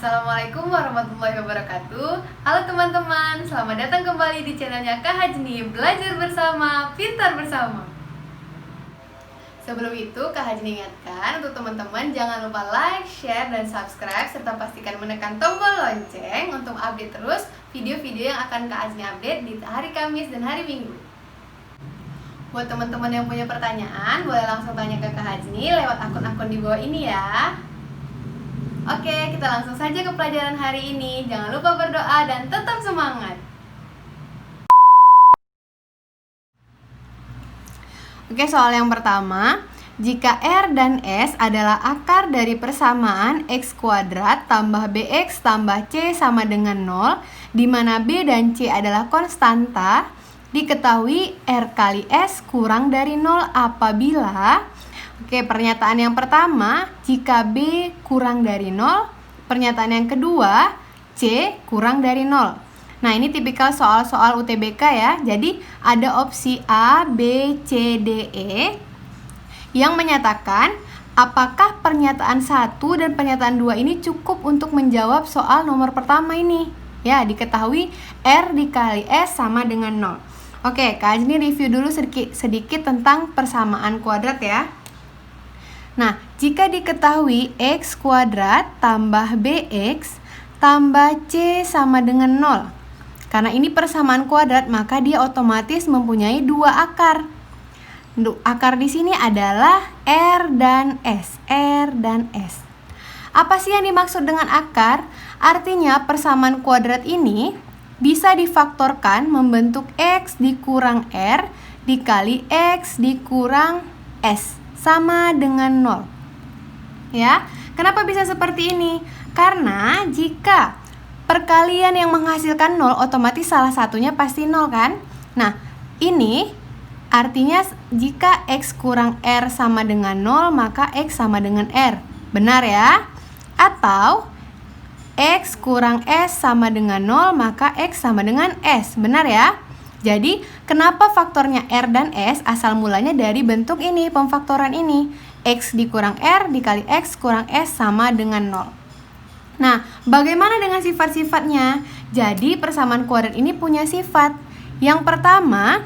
Assalamualaikum warahmatullahi wabarakatuh. Halo teman-teman, selamat datang kembali di channelnya Kak Hajni. Belajar bersama, pintar bersama. Sebelum itu, Kak Hajni ingatkan untuk teman-teman jangan lupa like, share, dan subscribe, serta pastikan menekan tombol lonceng untuk update terus video-video yang akan Kak Hajni update di hari Kamis dan hari Minggu. Buat teman-teman yang punya pertanyaan, boleh langsung tanya ke Kak Hajni lewat akun-akun di bawah ini ya. Oke, kita langsung saja ke pelajaran hari ini. Jangan lupa berdoa dan tetap semangat. Oke, soal yang pertama. Jika R dan S adalah akar dari persamaan X kuadrat tambah BX tambah C sama dengan 0, di mana B dan C adalah konstanta, diketahui R kali S kurang dari 0 apabila... Oke, pernyataan yang pertama, jika B kurang dari 0. Pernyataan yang kedua, C kurang dari 0. Nah, ini tipikal soal-soal UTBK ya. Jadi, ada opsi A, B, C, D, E yang menyatakan apakah pernyataan 1 dan pernyataan 2 ini cukup untuk menjawab soal nomor pertama ini. Ya, diketahui R dikali S sama dengan 0. Oke, Kak Hajni review dulu sedikit tentang persamaan kuadrat ya. Nah, jika diketahui X kuadrat tambah BX tambah C sama dengan 0. Karena ini persamaan kuadrat, maka dia otomatis mempunyai dua akar. Akar di sini adalah R dan S. R dan S. Apa sih yang dimaksud dengan akar? Artinya persamaan kuadrat ini bisa difaktorkan membentuk X dikurang R dikali X dikurang S sama dengan 0. Ya, kenapa bisa seperti ini? Karena jika perkalian yang menghasilkan 0, otomatis salah satunya pasti 0 kan? Nah, ini artinya jika X kurang R sama dengan 0, maka X sama dengan R. Benar ya? Atau X kurang S sama dengan 0, maka X sama dengan S. Benar ya? Jadi, kenapa faktornya R dan S asal mulanya dari bentuk ini, pemfaktoran ini. X dikurang R dikali X kurang S sama dengan 0. Nah, bagaimana dengan sifat-sifatnya? Jadi, persamaan kuadrat ini punya sifat. Yang pertama,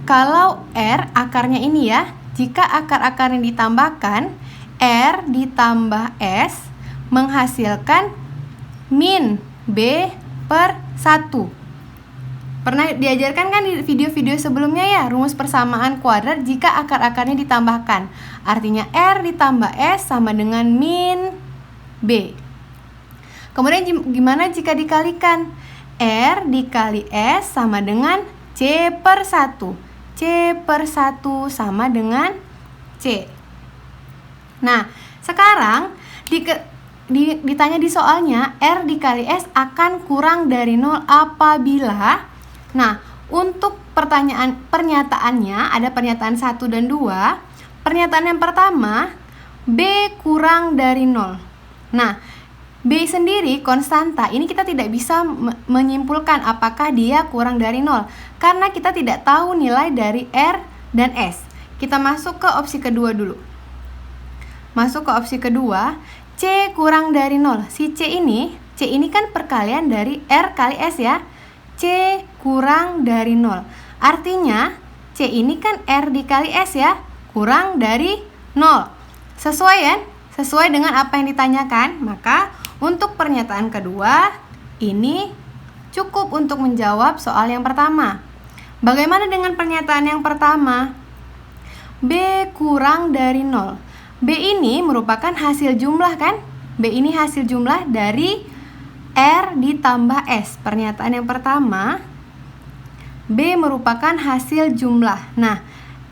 kalau R akarnya ini ya, jika akar-akarnya ditambahkan, R ditambah S menghasilkan min B per 1. Pernah diajarkan kan di video-video sebelumnya ya, rumus persamaan kuadrat jika akar-akarnya ditambahkan. Artinya R ditambah S sama dengan min B. Kemudian gimana jika dikalikan? R dikali S sama dengan C per 1. C per 1 sama dengan C. Nah, sekarang ditanya di soalnya, R dikali S akan kurang dari 0 apabila... Nah, untuk pernyataannya ada pernyataan 1 dan 2. Pernyataan yang pertama, B kurang dari 0. Nah, B sendiri konstanta. Ini kita tidak bisa menyimpulkan apakah dia kurang dari 0 karena kita tidak tahu nilai dari R dan S. Kita masuk ke opsi kedua dulu. Masuk ke opsi kedua, C kurang dari 0. Si C ini kan perkalian dari R kali S ya. C kurang dari 0. Artinya C ini kan R dikali S ya, kurang dari 0. Sesuai ya? Sesuai dengan apa yang ditanyakan. Maka untuk pernyataan kedua ini cukup untuk menjawab soal yang pertama. Bagaimana dengan pernyataan yang pertama? B kurang dari 0. B ini merupakan hasil jumlah kan? B ini hasil jumlah dari R ditambah S. Pernyataan yang pertama, B merupakan hasil jumlah. Nah,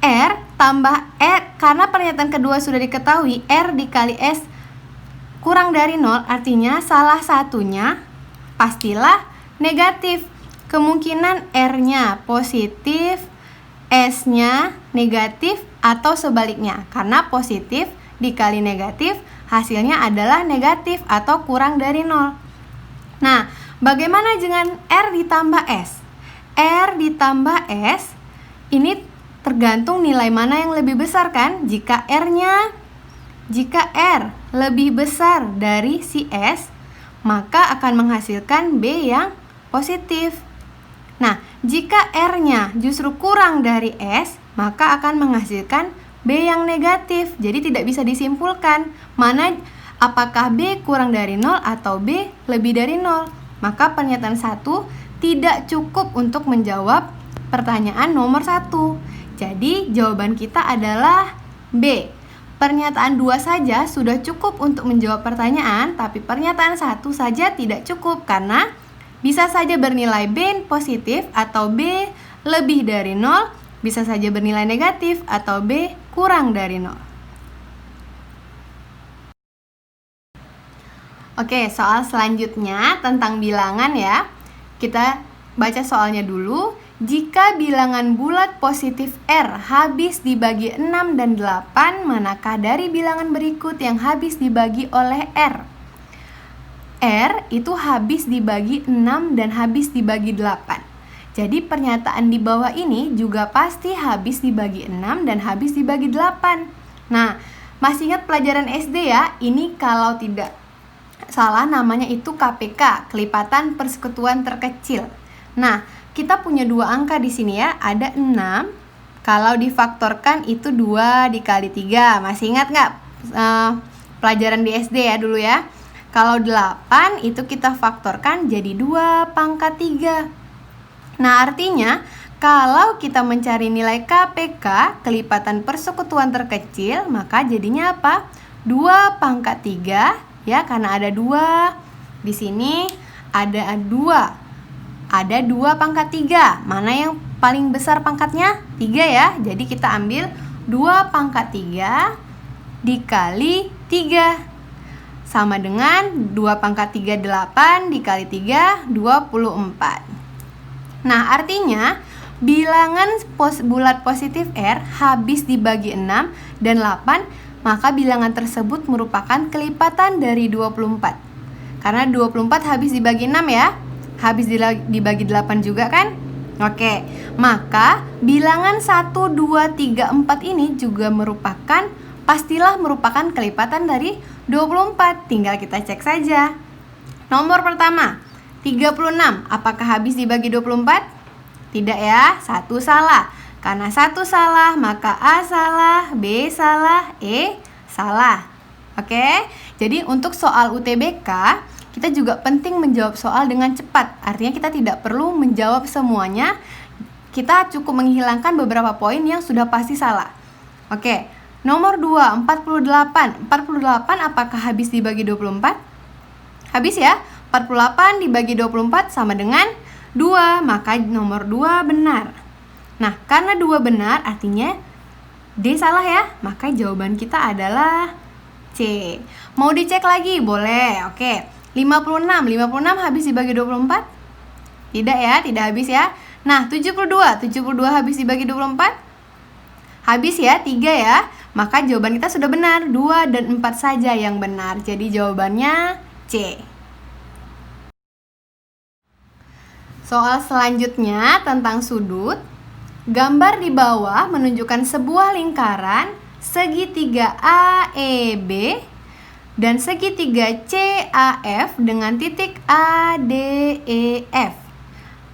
R tambah R, karena pernyataan kedua sudah diketahui, R dikali S kurang dari 0, artinya salah satunya pastilah negatif. Kemungkinan R-nya positif, S-nya negatif, atau sebaliknya. Karena positif dikali negatif, hasilnya adalah negatif atau kurang dari 0. Nah, bagaimana dengan R ditambah S? R ditambah S, ini tergantung nilai mana yang lebih besar kan? Jika R lebih besar dari si S, maka akan menghasilkan B yang positif. Nah, jika R-nya justru kurang dari S, maka akan menghasilkan B yang negatif. Jadi tidak bisa disimpulkan apakah B kurang dari 0 atau B lebih dari 0. Maka pernyataan 1 tidak cukup untuk menjawab pertanyaan nomor 1. Jadi jawaban kita adalah B. Pernyataan 2 saja sudah cukup untuk menjawab pertanyaan, tapi pernyataan 1 saja tidak cukup karena bisa saja bernilai B positif atau B lebih dari 0, bisa saja bernilai negatif atau B kurang dari 0. Oke, soal selanjutnya tentang bilangan ya. Kita baca soalnya dulu. Jika bilangan bulat positif R habis dibagi 6 dan 8, manakah dari bilangan berikut yang habis dibagi oleh R? R itu habis dibagi 6 dan habis dibagi 8. Jadi pernyataan di bawah ini juga pasti habis dibagi 6 dan habis dibagi 8. Nah, masih ingat pelajaran SD ya? Ini kalau tidak salah namanya itu KPK, kelipatan persekutuan terkecil. Nah, kita punya 2 angka di sini ya, ada 6. Kalau difaktorkan itu 2 dikali 3. Masih ingat nggak pelajaran di SD ya dulu ya? Kalau 8 itu kita faktorkan jadi 2 pangkat 3. Nah, artinya kalau kita mencari nilai KPK, kelipatan persekutuan terkecil, maka jadinya apa? 2 pangkat 3 ya, karena ada 2. Di sini ada 2. Ada 2 pangkat 3. Mana yang paling besar pangkatnya? 3 ya. Jadi kita ambil 2 pangkat 3 dikali 3. Sama dengan 2 pangkat 3 8 dikali 3 24. Nah, artinya bilangan bulat positif R habis dibagi 6 dan 8, maka bilangan tersebut merupakan kelipatan dari 24. Karena 24 habis dibagi 6 ya. Habis dibagi 8 juga kan? Oke, maka bilangan 1, 2, 3, 4 ini juga pastilah merupakan kelipatan dari 24. Tinggal kita cek saja. Nomor pertama, 36. Apakah habis dibagi 24? Tidak ya, 1 salah. Karena 1 salah, maka A salah, B salah, E salah. Oke, jadi untuk soal UTBK, kita juga penting menjawab soal dengan cepat. Artinya kita tidak perlu menjawab semuanya. Kita cukup menghilangkan beberapa poin yang sudah pasti salah. Oke, nomor 2, 48. 48 apakah habis dibagi 24? Habis ya, 48 dibagi 24 sama dengan 2, maka nomor 2 benar. Nah, karena 2 benar artinya D salah ya, maka jawaban kita adalah C. Mau dicek lagi? Boleh. Oke, 56 habis dibagi 24? Tidak ya, tidak habis ya. Nah, 72 habis dibagi 24? Habis ya, 3 ya. Maka jawaban kita sudah benar, 2 dan 4 saja yang benar. Jadi jawabannya C. Soal selanjutnya tentang sudut. Gambar di bawah menunjukkan sebuah lingkaran segitiga AEB dan segitiga CAF dengan titik ADEF.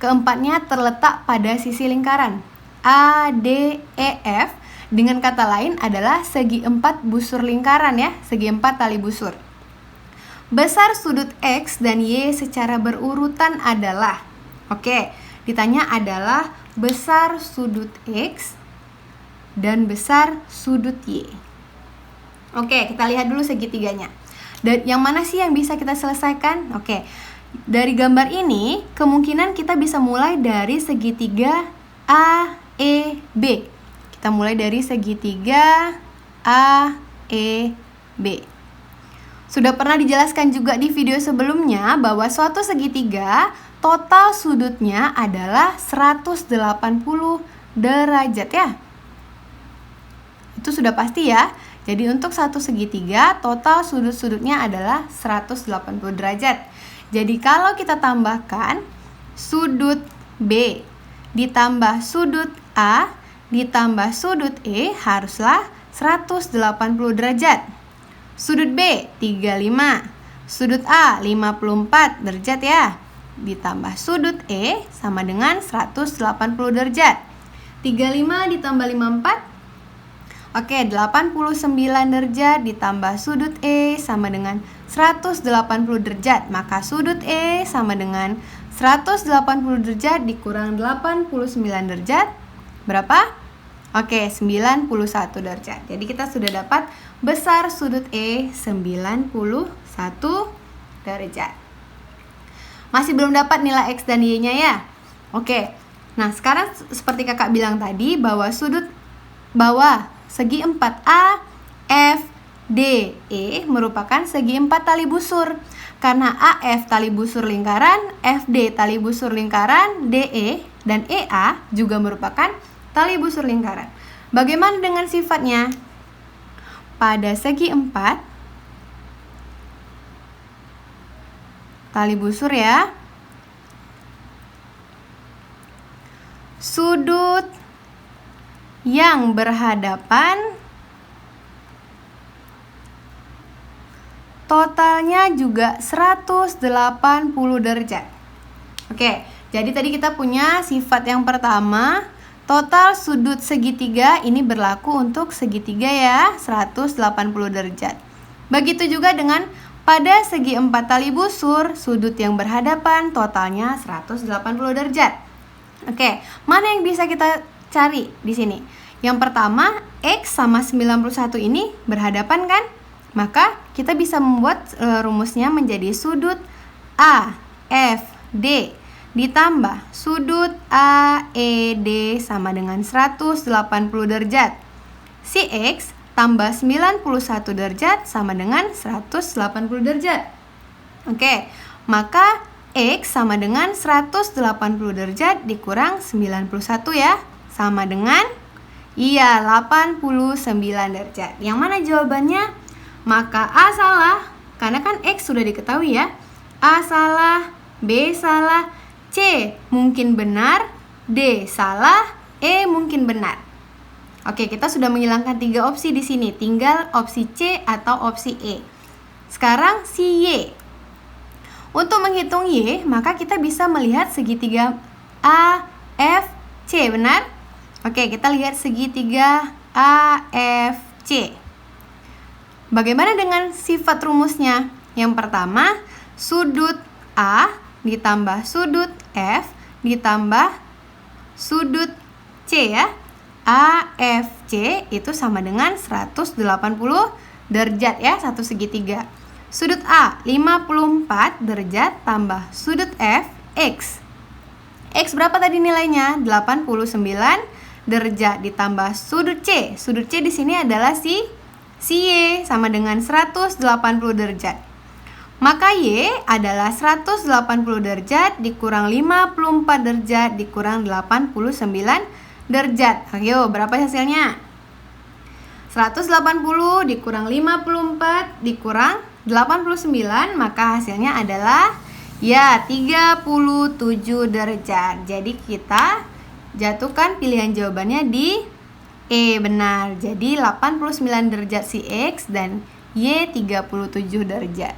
Keempatnya terletak pada sisi lingkaran. ADEF dengan kata lain adalah segi 4 busur lingkaran ya, segi 4 tali busur. Besar sudut X dan Y secara berurutan adalah, ditanya adalah besar sudut X dan besar sudut Y. Kita lihat dulu segitiganya. Dan yang mana sih yang bisa kita selesaikan? Dari gambar ini kemungkinan kita bisa mulai dari segitiga AEB. Kita mulai dari segitiga AEB. Sudah pernah dijelaskan juga di video sebelumnya bahwa suatu segitiga total sudutnya adalah 180 derajat ya. Itu sudah pasti ya. Jadi untuk satu segitiga total sudut-sudutnya adalah 180 derajat. Jadi kalau kita tambahkan sudut B ditambah sudut A ditambah sudut E haruslah 180 derajat. Sudut B 35, Sudut A 54 derajat ya. Ditambah sudut E sama dengan 180 derajat. 35 ditambah 54. Oke, 89 derajat ditambah sudut E sama dengan 180 derajat. Maka sudut E sama dengan 180 derajat dikurang 89 derajat. Berapa? Oke, 91 derajat. Jadi kita sudah dapat besar sudut E 91 derajat. Masih belum dapat nilai X dan Y-nya ya? Oke. Nah, sekarang seperti kakak bilang tadi bahwa segi 4A, F, D, E merupakan segi 4 tali busur. Karena AF tali busur lingkaran, FD tali busur lingkaran, DE dan EA juga merupakan tali busur lingkaran. Bagaimana dengan sifatnya? Pada segi 4 tali busur ya, sudut yang berhadapan totalnya juga 180 derajat. Oke, jadi tadi kita punya sifat yang pertama, total sudut segitiga ini berlaku untuk segitiga ya, 180 derajat. Begitu juga dengan pada segi 4 tali busur, sudut yang berhadapan totalnya 180 derajat. Oke, mana yang bisa kita cari di sini? Yang pertama, X sama 91 ini berhadapan kan? Maka kita bisa membuat rumusnya menjadi sudut A, F, D ditambah sudut A, E, D sama dengan 180 derajat. Si X tambah 91 derajat sama dengan 180 derajat. Oke, maka X sama dengan 180 derajat dikurang 91 ya. Sama dengan 89 derajat. Yang mana jawabannya? Maka A salah, karena kan X sudah diketahui ya. A salah, B salah, C mungkin benar, D salah, E mungkin benar. Oke, kita sudah menghilangkan 3 opsi di sini. Tinggal opsi C atau opsi E. Sekarang si Y. Untuk menghitung Y, maka kita bisa melihat segitiga A, F, C, benar? Oke, kita lihat segitiga A, F, C. Bagaimana dengan sifat rumusnya? Yang pertama, sudut A ditambah sudut F ditambah sudut C ya. AFC itu sama dengan 180 derajat ya, satu segitiga. Sudut A 54 derajat tambah sudut F X. X berapa tadi nilainya? 89 derajat ditambah sudut C. Sudut C di sini adalah si Y sama dengan 180 derajat. Maka Y adalah 180 derajat dikurang 54 derajat dikurang 89 derajat. Ayo, berapa hasilnya? 180 dikurang 54 dikurang 89, maka hasilnya adalah ya 37 derajat. Jadi kita jatuhkan pilihan jawabannya di E, benar. Jadi 89 derajat si X dan Y 37 derajat.